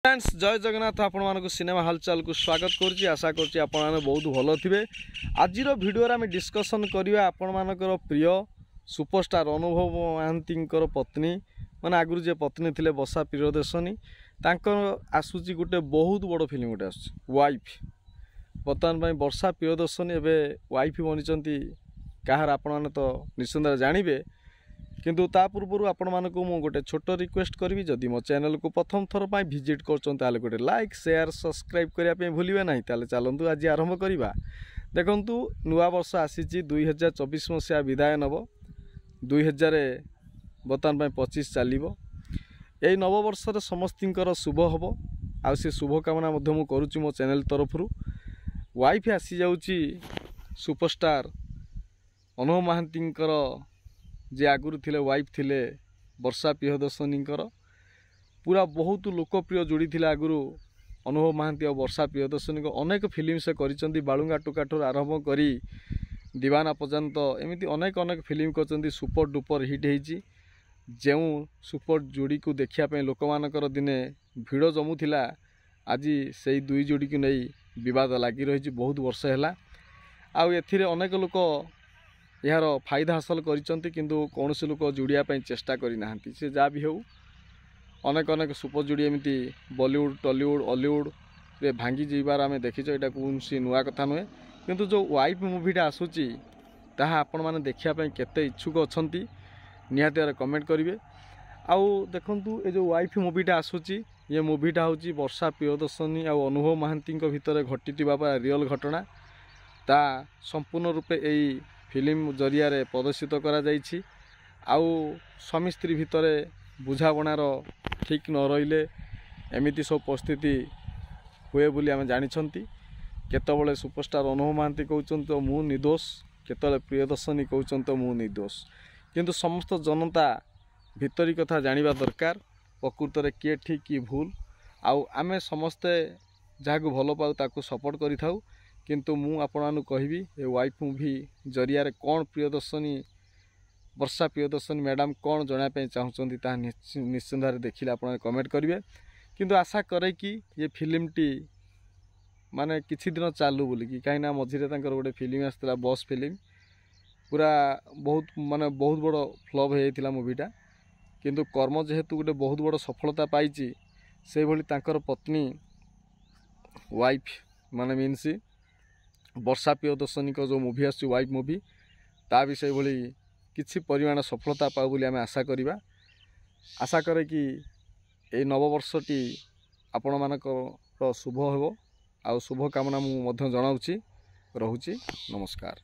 Friends जय जगन्नाथ आपण मानक सिनेमा हालचाल को स्वागत करुच्ची आशा करुच्ची आपण मैंने बहुत भल थे। आज भिडियो आम डिस्कसन करवा आपण मानकर प्रिय सुपरस्टार अनुभव महांती पत्नी माने आगुरी जे पत्नी थिले बसा प्रियदर्शनी आसूची गोटे बहुत बड़ फिल्म गोटे आस वाइफ बर्तमान वर्षा प्रियदर्शनी एवं वाइफ बनी कहार आपण मैंने तो निश्चिंत जानवे किंतु ता पूर्व आपण मानक मु गोटे छोट रिक्वेस्ट करी जदि मो चैनल को प्रथम थर पर विजिट कर गोटे लाइक शेयर सब्सक्राइब करने भूलिए ना। चलतु आज आरंभ करवा। देखु नुआ वर्ष आसी 2024 मसीहा विदाय नब 2000 बर्तमान 25 चलो यही नववर्ष समस्तर शुभ हम आ शुभकामना करुच्ची मो चैनल तरफ वाइफ आसी जाऊँगी सुपरस्टार अनुभव महांती जे आगुरी थिले वाइफ थिले वर्षा प्रियदर्शनी पूरा बहुत लोकप्रिय जोड़ी थिले आगुरु अनुभव महांती और वर्षा प्रियदर्शनी अनेक फिल्म से करिसेंती बालुंगा टुकाठर आरंभ करी दीवाना पर्यंत एमती अनेक अनेक फिल्म कर सुपर डुपर हिट होती जो सुपर जोड़ी को देखापी लोक मानकर दिने भिड़ जमुला आज से दुई जोड़ी को नहीं विवाद लगी रही बहुत वर्ष है आउ एथिरे अनेक लोक यार फायदा हासिल करिसेंती किंतु कौन से लोक जोड़ियापाई चेष्टा करना से जहाँ भी हो अनेक अनेक सुपर जोड़ी एमती बॉलीवुड टॉलीवुड हॉलीवुड रे भांगी जीवार आम देखीच यहाँ कौन सी नुआ कथा नुहे किंतु जो वाइफ मुवीटा आसूची ताहा आपण माने देखापी केते इच्छुक अछंती निहाती यार कमेंट करेंगे। आउ देखंतु ये जो वाइफ मुवीटा आसूची ये मुवीटा हूँ वर्षा प्रियदर्शनी आ अनुभव महांती भितर घटी रियल घटना ता संपूर्ण रूपे यही फिल्म जरिया प्रदर्शित करा जाइछि। आउ स्वामी स्त्री भितर बुझाबणार ठीक न रहिले एमिति सब परिस्थिति हुए बोली आम जानिछंती। केतबले सुपरस्टार अनुभव महांती कहउछन तो मु निर्दोष केतबले प्रियदर्शनी कहउछन तो मु निर्दोष किंतु समस्त जनता भितरी कथा जानिबा दरकार प्रकृत रे किए ठीक कि भूल आउ आमे समस्ते जहाँ भल पाऊ ताकू सपोर्ट करि थाउ किंतु मु आपन कहबी ए वाइफ मूवी जरिया कौन प्रियदर्शनी वर्षा प्रियदर्शनी मैडम कौन जानापी चाहूँगी निश्चिंत देखिले आप कमेंट करेंगे किंतु आशा करे कि ये फिल्मटी माने किछि दिन चालू बोलिकी कहीं मझे गोटे फिल्म आसला बस फिल्म पूरा बहुत माने बहुत बड़ फ्लॉप होता मूवीटा किंतु कर्म जेहेतु गोटे बहुत बड़ सफलता पाई से भली तांकर पत्नी वाइफ माने मीन्स वर्षा प्रियदर्शनी जो मूवी आस वाइफ मूवी ता भी से भली किछि परिमाण सफलता पाऊ बोली आम आशा करिबा। आशा करे कि ए नववर्षटी आपण मानकर शुभ हेबो आ शुभकामना मु मध्य जणाउछि। रहुछि नमस्कार।